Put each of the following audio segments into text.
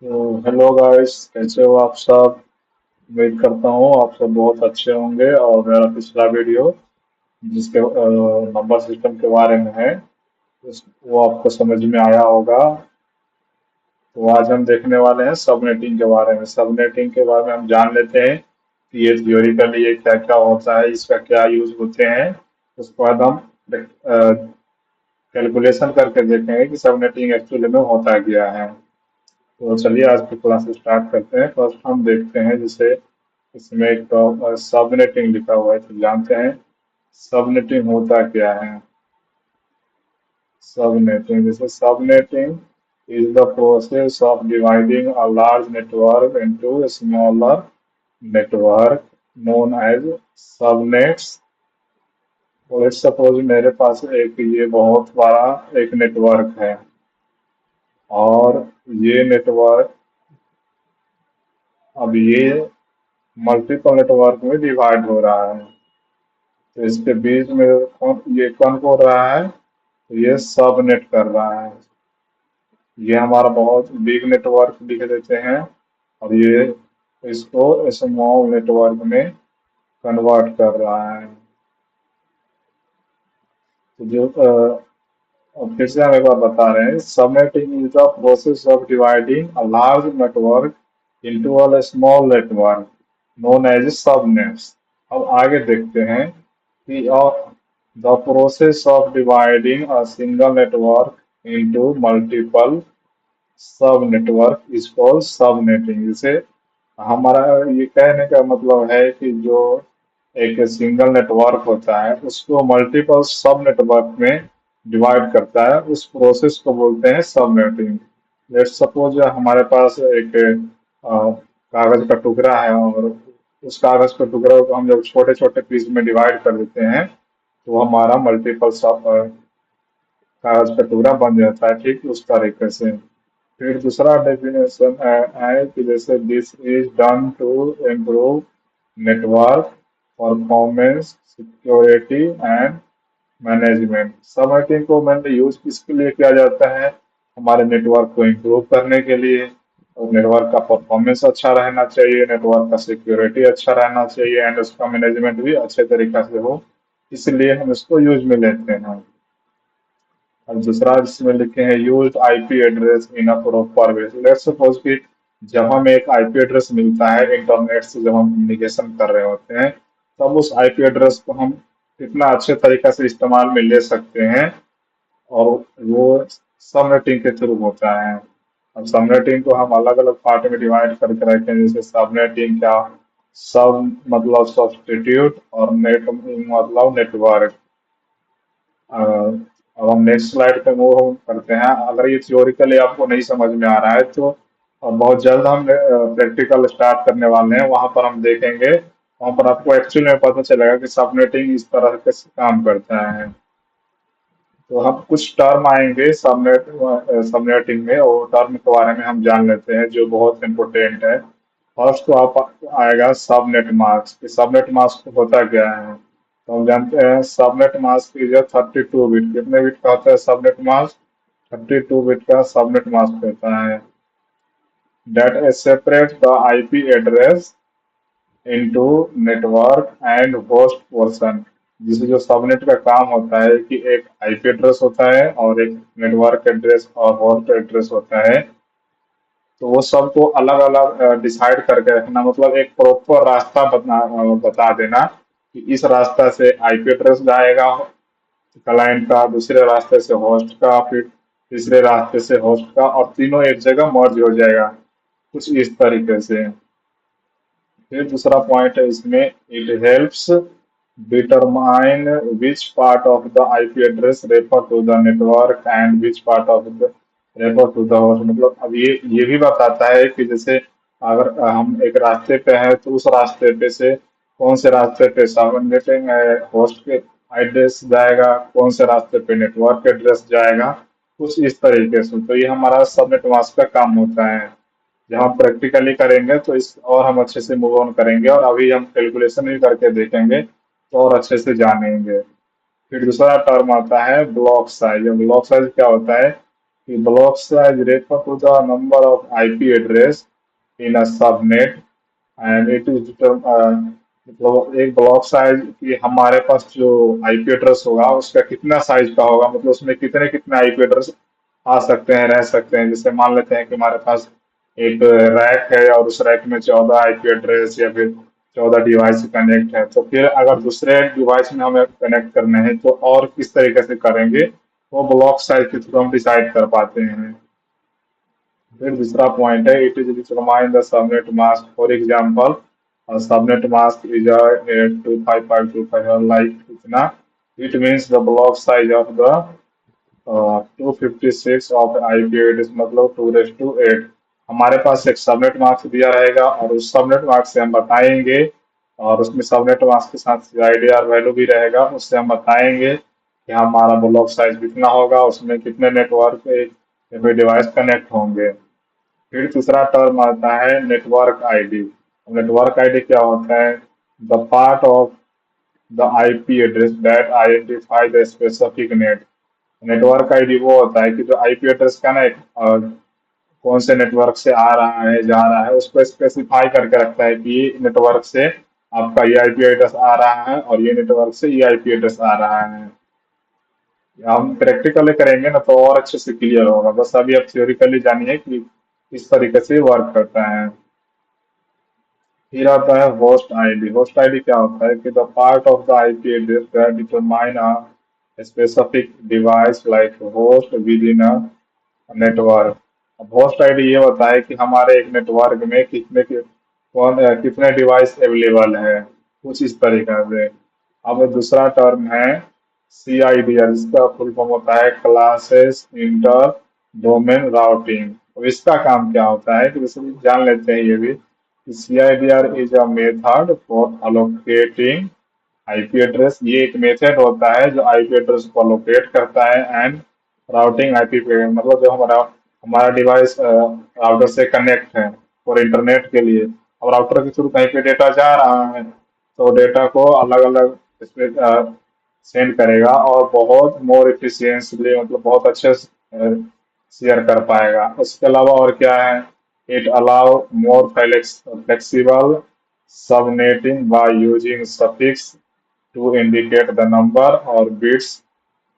तो hello guys, कैसे हो आप सब। उम्मीद करता हूँ आप सब बहुत अच्छे होंगे। और मेरा पिछला वीडियो जिसके नंबर सिस्टम के बारे में है वो आपको समझ में आया होगा। तो आज हम देखने वाले हैं सबनेटिंग के बारे में। सबनेटिंग के बारे में हम जान लेते हैं कि ये थियोरिकली ये क्या क्या होता है, इसका क्या यूज होते हैं। उसके बाद हम कैलकुलेशन करके देखेंगे कि सबनेटिंग एक्चुअली में होता क्या है। तो चलिए आज की क्लास स्टार्ट करते हैं। फर्स्ट हम देखते हैं जैसे इसमें एक तो सबनेटिंग लिखा हुआ है, तो जानते हैं सबनेटिंग होता क्या है। सबनेटिंग जैसे subnetting is the process of dividing a large network into smaller network known as subnets. और सपोज मेरे पास एक ये बहुत बड़ा एक नेटवर्क है, और ये नेटवर्क अब ये मल्टीपल नेटवर्क में डिवाइड हो रहा है। तो इसके बीच में कौन बोल रहा है, तो ये सबनेट कर रहा है। ये हमारा बहुत बिग नेटवर्क लिख देते हैं, और ये इसको स्मॉल नेटवर्क में कन्वर्ट कर रहा है। तो जो अब फिर से हम एक बार बता रहे हैं, subnetting is the process of dividing a large network into a small network known as subnets. अब आगे देखते हैं कि the process of dividing a single network into multiple sub network is called subnetting. जैसे हमारा ये कहने का मतलब है कि जो एक सिंगल नेटवर्क होता है उसको मल्टीपल सब नेटवर्क में डिवाइड करता है, उस प्रोसेस को बोलते हैं सबनेटिंग। लेट्स सपोज हमारे पास एक कागज का टुकड़ा है, और उस कागज के टुकड़े को हम जब छोटे छोटे पीस में डिवाइड कर देते हैं तो वो हमारा मल्टीपल सब कागज का टुकड़ा बन जाता है। ठीक उस तरीके से फिर दूसरा डेफिनेशन है कि जैसे this is done to improve network performance security and management. Subnetting को मैंने यूज किसके लिए किया जाता है, हमारे नेटवर्क को इम्प्रूव करने के लिए। और नेटवर्क का परफॉर्मेंस अच्छा रहना चाहिए, नेटवर्क का सिक्योरिटी अच्छा रहना चाहिए, एंड उसका मैनेजमेंट भी अच्छे तरीके से हो, इसलिए हम इसको यूज में लेते हैं। और दूसरा जिसमें लिखे हैं use IP address in a proper way. Let's suppose कि जब हमें एक आईपी एड्रेस मिलता है इंटरनेट से, जब हम कम्युनिकेशन कर रहे होते हैं, तब उस आईपी एड्रेस को हम कितना अच्छे तरीके से इस्तेमाल में ले सकते हैं। और वो सबनेटिंग के थ्रू होता है। अब सबनेटिंग को हम अलग अलग पार्ट में डिवाइड करके रखें, जैसे सबनेटिंग क्या, सब मतलब सब्सटीट्यूट, और नेट मतलब नेटवर्क। अब हम नेक्स्ट स्लाइड पे मूव करते हैं। अगर ये थियोरिकली आपको नहीं समझ में आ रहा है तो बहुत जल्द हम प्रैक्टिकल स्टार्ट करने वाले हैं, वहां पर हम देखेंगे, वहां पर आपको एक्चुअली में पता चलेगा कि सबनेटिंग इस तरह के काम करता है। तो हम कुछ टर्म आएंगे सबनेटिंग में, और टर्म के बारे में हम जान लेते हैं जो बहुत इम्पोर्टेंट है। फर्स्ट तो आप आएगा सबनेट मास्क। सबनेट मास्क होता क्या है, तो हम जानते हैं सबनेट मास्क इज 32 बिट। कितने बिट का होता है सबनेट मास्क, 32 बिट का सबनेट मास्क होता है। That separate the IP address into network and host portion. जिसे जो सबनेट का काम होता है कि एक आईपी एड्रेस होता है और एक नेटवर्क एड्रेस और होस्ट एड्रेस होता है। तो वो सबको अलग अलग डिसाइड करके रखना, मतलब एक प्रॉपर रास्ता बता देना कि इस रास्ता से आईपी एड्रेस जाएगा क्लाइंट का, दूसरे रास्ते से होस्ट का, फिर तीसरे रास्ते से होस्ट का, और तीनों एक जगह मर्ज हो जाएगा, कुछ इस तरीके से। फिर दूसरा पॉइंट है इसमें, it helps determine which part of the IP address refer to the network and which part of the refer to the host. मतलब अब ये भी बताता है कि जैसे अगर हम एक रास्ते पे हैं तो उस रास्ते पे से कौन से रास्ते पे सबनेटिंग होस्ट के एड्रेस जाएगा, कौन से रास्ते पे नेटवर्क एड्रेस जाएगा, कुछ इस तरीके से। तो ये हमारा सबनेट मास्क का काम होता है। जब हम प्रैक्टिकली करेंगे तो इस और हम अच्छे से मूव ऑन करेंगे, और अभी हम कैलकुलेशन भी करके देखेंगे तो और अच्छे से जानेंगे। फिर दूसरा टर्म आता है ब्लॉक साइज। ब्लॉक साइज क्या होता है, The block size refer to the number of IP address in a subnet and it is मतलब एक ब्लॉक साइज की हमारे पास जो आईपी एड्रेस होगा उसका कितना साइज का होगा, मतलब उसमें कितने कितने आईपी एड्रेस आ सकते हैं, रह सकते हैं। जैसे मान लेते हैं कि हमारे पास एक रैक है और उस रैक में 14 आईपी एड्रेस या फिर 14 डिवाइस कनेक्ट है, तो फिर अगर दूसरे डिवाइस में हमें कनेक्ट करने हैं तो और किस तरीके से करेंगे, वो ब्लॉक साइज के थ्रू हम डिसाइड कर पाते हैं। फिर दूसरा पॉइंट है, it is determine the subnet mask, for example subnet mask is 25525 like इतना, it means the block size of the 256 of IP address, मतलब 2:8। हमारे पास एक सबनेट मास्क दिया रहेगा और उस सबनेट मास्क से हम बताएंगे, और उसमें सबनेट मास्क के साथ सीआईडीआर वैल्यू भी रहेगा, उससे हम बताएंगे कि हमारा ब्लॉक साइज कितना होगा, उसमें कितने नेटवर्क डिवाइस कनेक्ट होंगे। फिर दूसरा टर्म आता है नेटवर्क आईडी। नेटवर्क आईडी क्या होता है? The part of the IP address that identify the specific net. Network ID वो होता है कि जो आईपी एड्रेस का ना कौन से नेटवर्क से आ रहा है जा रहा है उसको स्पेसिफाई करके रखता है कि ये नेटवर्क से आपका ये आईपी एड्रेस आ रहा है और ये नेटवर्क से ये आईपी एड्रेस आ रहा है। हम प्रैक्टिकली करेंगे ना तो और अच्छे से क्लियर होगा, बस अभी आप थ्योरिकली जानिए कि किस तरीके से वर्क करता है। फिर आता है होस्ट आईडी। होस्ट आईडी क्या होता है कि the part of the IP address that determine a specific device like host with in a network. अब होस्ट आईडी ये होता है कि हमारे एक नेटवर्क में कितने डिवाइस अवेलेबल है, कुछ इस तरीके से। अब दूसरा टर्म है सी आई डी आर, इसका फुल फॉर्म होता है क्लासेस इंटर डोमेन राउटिंग। अब इसका काम क्या होता है कि जैसे कि जान लेते हैं ये भी, C I D R is a method for allocating IP address. ये एक मेथड होता है जो आईपी एड्रेस को अलोकेट करता है एंड राउटिंग आईपी पे, मतलब जो हमारा हमारा डिवाइस राउटर से कनेक्ट है और इंटरनेट के लिए। अब राउटर के थ्रू कहीं पे डेटा जा रहा है तो डेटा को अलग अलग इसमें सेंड करेगा और बहुत मोर इफिशियंटली, मतलब बहुत अच्छे से शेयर कर पाएगा। उसके अलावा और क्या है, it allow more flexible subnetting by using suffix to indicate the number और बिट्स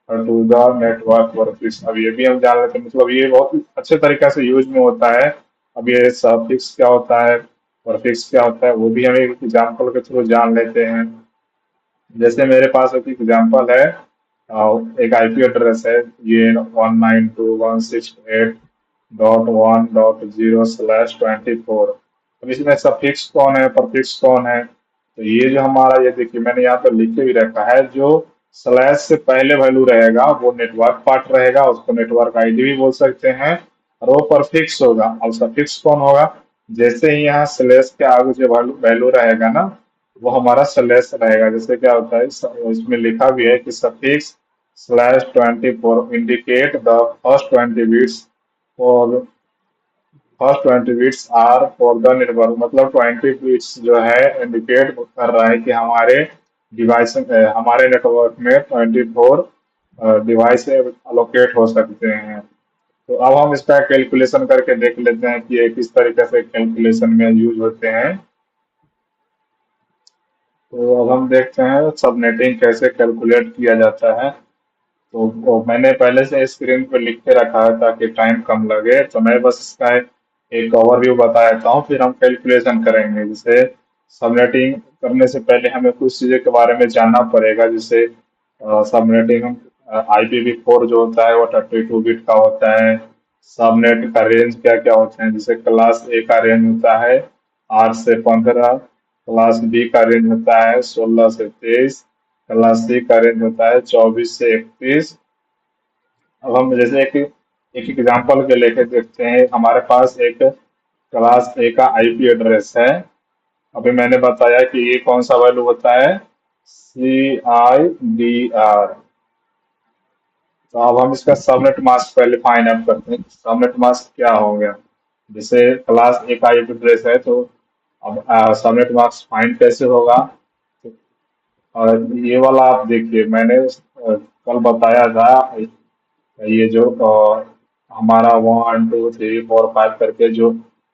टू द नेटवर्क वर्कफिक्स। अब ये भी हम जान लेते हैं, मतलब ये बहुत अच्छे तरीके से यूज में होता है। अब ये सफिक्स क्या होता है, वर्कफिक्स क्या होता है, वो भी हम एक एग्जाम्पल के थ्रू जान लेते हैं। जैसे मेरे पास एक एग्जांपल है, एक आईपी एड्रेस है, ये 192.168.1.0/24। अब इसमें सफिक्स कौन है, परफिक्स कौन है? तो ये जो हमारा, ये देखिए मैंने यहाँ पर लिख के भी रखा है, जो स्लैश से पहले वैल्यू रहेगा वो नेटवर्क पार्ट रहेगा, उसको नेटवर्क आईडी भी बोल सकते हैं, और वो परफिक्स होगा। अब सफिक्स कौन होगा? जैसे ही यहाँ स्लैश के आगे जो वैल्यू वैल्यू रहेगा ना, वो हमारा स्लैश रहेगा। जैसे क्या होता है, इसमें लिखा भी है कि suffix /24 indicate the first 20 bits are for the network, मतलब 20 बिट्स जो है इंडिकेट कर रहा है कि हमारे डिवाइस हमारे नेटवर्क में 24 डिवाइस अलोकेट हो सकते हैं। तो अब हम इसका कैलकुलेशन करके देख लेते हैं कि ये किस तरीके से कैलकुलेशन में यूज होते हैं। तो अब हम देखते हैं सबनेटिंग कैसे कैलकुलेट किया जाता है। तो वो मैंने पहले से स्क्रीन पे लिख के रखा है ताकि टाइम कम लगे, तो मैं बस इसका एक ओवरव्यू बता देता हूँ, फिर हम कैलकुलेशन करेंगे। जैसे सबनेटिंग करने से पहले हमें कुछ चीज़ों के बारे में जानना पड़ेगा। जैसे सबनेटिंग IPv4 जो होता है वो 32 बिट का होता है। सबनेट का रेंज क्या क्या होते हैं, जैसे क्लास ए का रेंज होता है 8 से 15, क्लास बी का रेंज होता है 16 से 23, क्लास सी का रेंज होता है 24 से 31। अब हम जैसे एक एक एग्जांपल के लेके देखते हैं। हमारे पास एक क्लास ए का आईपी एड्रेस है। अभी मैंने बताया कि ये कौन सा वैल्यू होता है, CIDR। तो अब हम इसका सबनेट मास्क पहले फाइंड आउट करते हैं। सबनेट मास्क क्या हो गया, जैसे क्लास ए का आईपी एड्रेस है तो अब सबनेट मास्क फाइंड कैसे होगा? और ये वाला आप देखिए, मैंने कल बताया था, ये जो हमारा 1 2 3 4 5 करके जो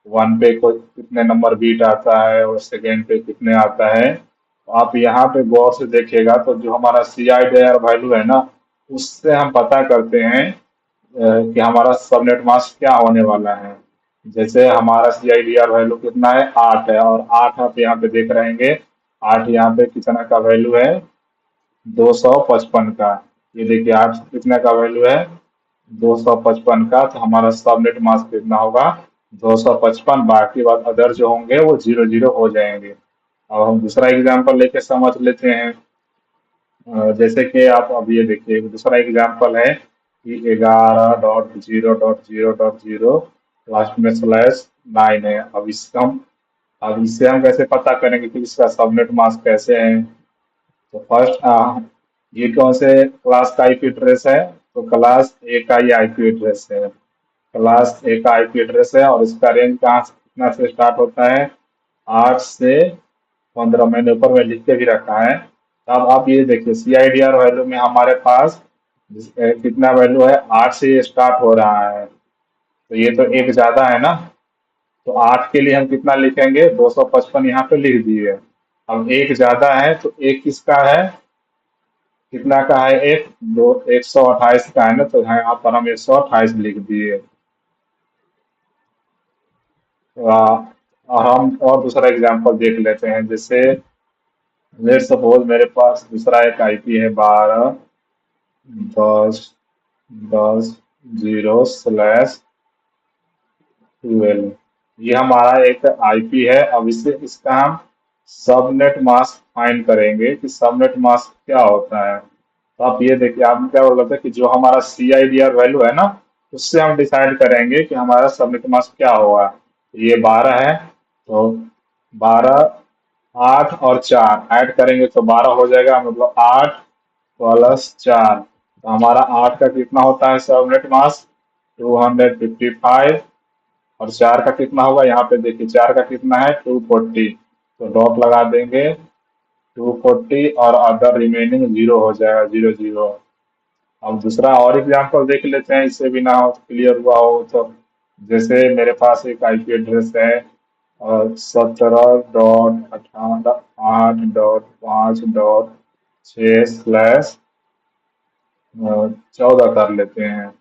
1 पे को कितने नंबर बीट आता है और सेकेंड पे कितने आता है, तो आप यहाँ पे गौर से देखिएगा तो जो हमारा CIDR वैल्यू है ना, उससे हम पता करते हैं कि हमारा सबनेट मास्क क्या होने वाला है। जैसे हमारा CIDR वैल्यू कितना है, 8 है, और 8 आप यहाँ पे देख रहेंगे। 8 यहाँ पे कितना का वैल्यू है, 255 का। ये देखिए 8 कितने का वैल्यू है, 255 का। तो हमारा सबनेट मास्क कितना होगा, 255। बाकी बात अदर जो होंगे वो 0 0 हो जाएंगे। अब हम दूसरा एग्जांपल लेके समझ लेते हैं। जैसे कि आप अब ये देखिए, एक दूसरा एग्जांपल है कि 11.0.0.0 लास्ट में /9 है। अब इससे हम कैसे पता करेंगे कि इसका सबनेट मास्क कैसे है। तो फर्स्ट ये कौन से क्लास का आईपी एड्रेस है, तो क्लास ए का ये आईपी एड्रेस है। क्लास ए का आईपी एड्रेस है और इसका रेंज कहाँ से कितना से स्टार्ट होता है, 8 से 15। मैंने ऊपर में लिख के भी रखा है। अब आप ये देखिए CIDR वैल्यू में हमारे पास कितना वैल्यू है, 8 से ये स्टार्ट हो रहा है। तो ये तो एक ज्यादा है ना, तो 8 के लिए हम कितना लिखेंगे, 255 यहाँ पे लिख दिए। अब एक ज्यादा है तो एक किसका है, कितना का है, एक दो 128 का है ना, तो यहाँ पर हम 128 लिख दिए। और हम और दूसरा एग्जांपल देख लेते हैं। जैसे लेट सपोज मेरे पास दूसरा एक आईपी है, 12.10.0/12। ये हमारा एक आईपी है। अब इससे इसका हम सबनेट मास्क फाइंड करेंगे कि सबनेट मास्क क्या होता है। तो आप ये देखिए, आपने क्या बोला था कि जो हमारा CIDR वैल्यू है ना, उससे हम डिसाइड करेंगे कि हमारा सबनेट मास्क क्या होगा। ये 12 है, तो 12, 8 और 4 ऐड करेंगे तो 12 हो जाएगा, मतलब 8 + 4। तो हमारा 8 का कितना होता है सबनेट मास्क, 255। और 4 का कितना होगा, यहाँ पे देखिए 4 का कितना है, 240। तो डॉट लगा देंगे 240 और अदर रिमेनिंग 0 हो जाएगा, 0 0। अब दूसरा और एग्जांपल देख लेते हैं, इससे भी ना हो क्लियर हुआ हो तो। जैसे मेरे पास एक आईपी एड्रेस है, 17.18.8.6/14 कर लेते हैं।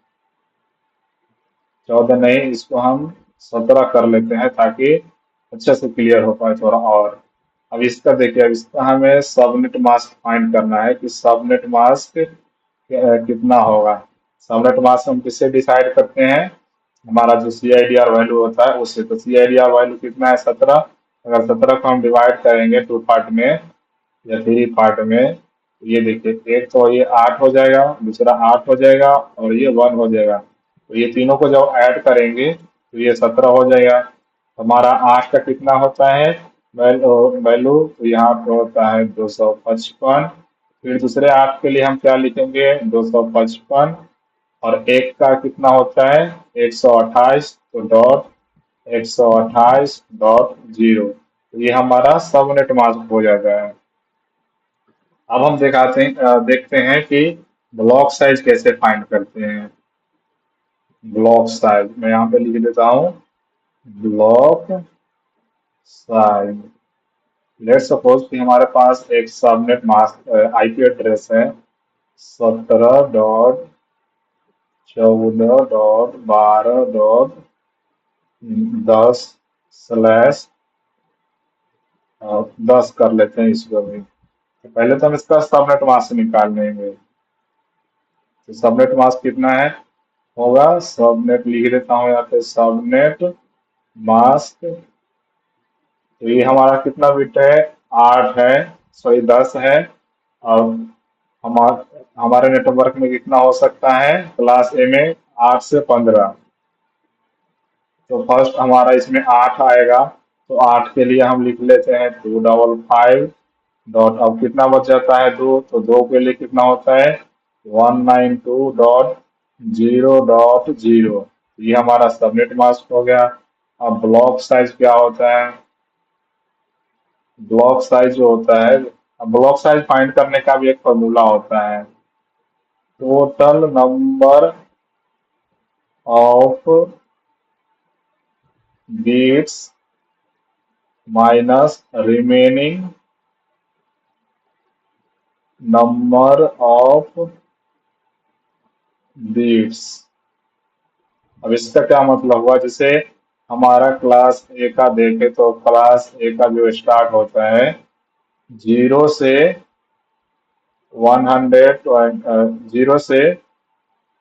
14 नहीं, इसको हम 17 कर लेते हैं ताकि अच्छे से क्लियर हो पाए थोड़ा और। अब इसका देखिए, अब इसका हमें सबनेट मास्क फाइंड करना है कि सबनेट मास्क कितना होगा। सबनेट मास्क हम किससे डिसाइड करते हैं, हमारा जो CIDR वैल्यू होता है उससे। तो CIDR वैल्यू कितना है, 17। अगर 17 को हम डिवाइड करेंगे 2 पार्ट में या 3 पार्ट में, तो ये देखिए एक तो ये 8 हो जाएगा, दूसरा 8 हो जाएगा और ये 1 हो जाएगा। तो ये तीनों को जब ऐड करेंगे तो ये 17 हो जाएगा। हमारा 8 का कितना होता है वैल्यू, तो यहाँ पे होता है 255। फिर दूसरे 8 के लिए हम क्या लिखेंगे, 255। और एक का कितना होता है, 128। तो डॉट 128.0। तो ये हमारा सबनेट मास्क हो जाता है। अब हम देखते हैं कि ब्लॉक साइज कैसे फाइंड करते हैं। ब्लॉक साइज मैं यहाँ पे लिख देता हूँ, ब्लॉक साइज। लेट सपोज कि हमारे पास एक सबनेट मास्क आईपी एड्रेस है, 17.14.10/10 कर लेते हैं इसको भी। तो पहले तो हम इसका सबनेट मास्क निकाल लेंगे। तो सबनेट मास्क कितना है, होगा सबनेट, लिख देता हूँ यहाँ पे सबनेट मास्क। तो ये हमारा कितना बिट है, 8 है, सॉरी 10 है। और हमारे नेटवर्क में कितना हो सकता है क्लास ए में, 8 से 15। तो फर्स्ट हमारा इसमें 8 आएगा, तो 8 के लिए हम लिख लेते हैं 255 डॉट। अब कितना बच जाता है, 2, तो 2 के लिए कितना होता है, 192.0.0। ये हमारा सबनेट मास्क हो गया। अब ब्लॉक साइज क्या होता है, ब्लॉक साइज जो होता है, अब ब्लॉक साइज फाइंड करने का भी एक फॉर्मूला होता है, total number of bits minus remaining number of bits। अब इसका क्या मतलब हुआ, जैसे हमारा क्लास ए का देखे तो क्लास ए का जो स्टार्ट होता है 0 से 100, 0 से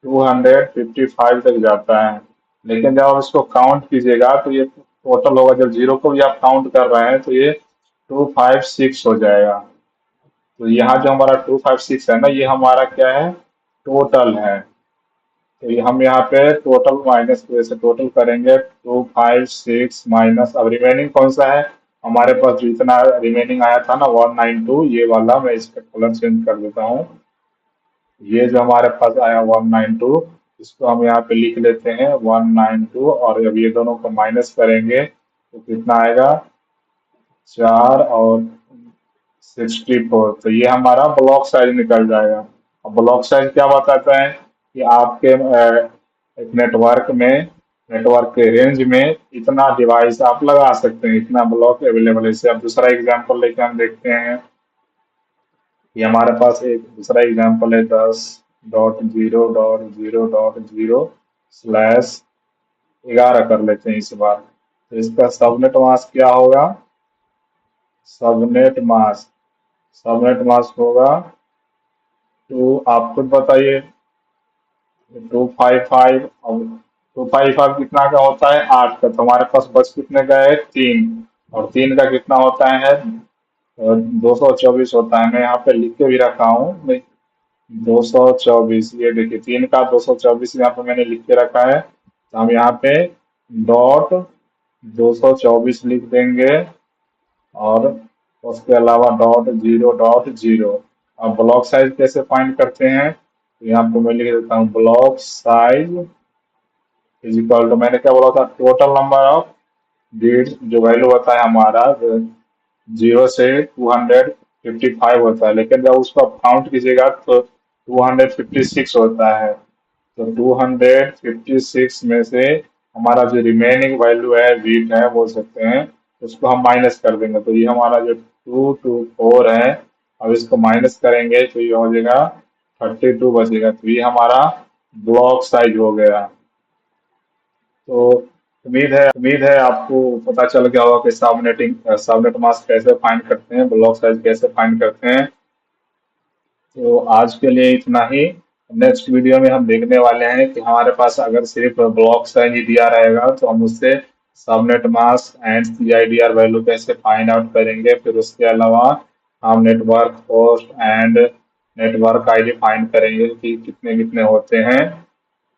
255 तक जाता है। लेकिन जब आप इसको काउंट कीजिएगा तो ये टोटल होगा, जब जीरो को भी आप काउंट कर रहे हैं तो ये 256 हो जाएगा। तो यहाँ जो हमारा 256 है ना, ये हमारा क्या है, टोटल है। तो ये हम यहाँ पे टोटल माइनस से टोटल करेंगे 256 माइनस, अब रिमेनिंग कौन सा है हमारे पास, जो इतना रिमेनिंग आया था ना 192, ये वाला मैं इसका कलर चेंज कर देता हूँ। ये जो हमारे पास आया 192, इसको हम यहाँ पे लिख लेते हैं 192, और अब ये दोनों को माइनस करेंगे तो कितना आएगा, 4 और 64। तो ये हमारा ब्लॉक साइज निकल जाएगा। अब ब्लॉक साइज क्या बताता है कि आपके एक नेटवर्क के रेंज में इतना डिवाइस आप लगा सकते हैं, इतना ब्लॉक अवेलेबल है। इससे अब दूसरा एग्जांपल लेके हम देखते हैं। ये हमारे पास एक दूसरा एग्जांपल है 10.0.0.0/11 कर लेते हैं इस बार। तो इसका सबनेट मास्क क्या होगा, सबनेट मास्क होगा आप खुद बताइए, 255। अब 255 कितना का होता है, 8 का। तो हमारे पास बच कितने का है, 3। और 3 का कितना होता है, 224 होता है। मैं यहाँ पे लिख के भी रखा हूँ, 224। ये देखिए 3 का 224 यहाँ पे मैंने लिख के रखा है। तो हम यहाँ पे डॉट 224 लिख देंगे, और उसके अलावा .0.0। अब ब्लॉक साइज कैसे फाइंड करते हैं, तो यहाँ पे मैं लिख देता हूँ block size is equal to, मैंने क्या बोला था, टोटल नंबर ऑफ बिट्स, जो वैल्यू होता है हमारा 0 से 255 होता है, लेकिन जब उसको आप काउंट कीजिएगा तो 256 होता है। तो 256 में से हमारा जो रिमेनिंग वैल्यू है, बिट है बोल सकते हैं, उसको हम माइनस कर देंगे। तो ये हमारा जो 224 है, अब इसको माइनस करेंगे तो ये हो जाएगा 32 बचेगा। तो ये हमारा ब्लॉक साइज हो गया। तो उम्मीद है आपको पता चल गया होगा कि सबनेट मास्क कैसे फाइंड करते हैं, ब्लॉक साइज कैसे फाइंड करते हैं। तो आज के लिए इतना ही। नेक्स्ट वीडियो में हम देखने वाले हैं कि हमारे पास अगर सिर्फ ब्लॉक साइज ही दिया रहेगा तो हम उससे subnet mask and CIDR value कैसे फाइंड आउट करेंगे। फिर उसके अलावा हम network host and network ID find करेंगे कि कितने कितने होते हैं।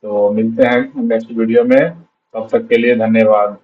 तो मिलते हैं नेक्स्ट वीडियो में, तब तक के लिए धन्यवाद।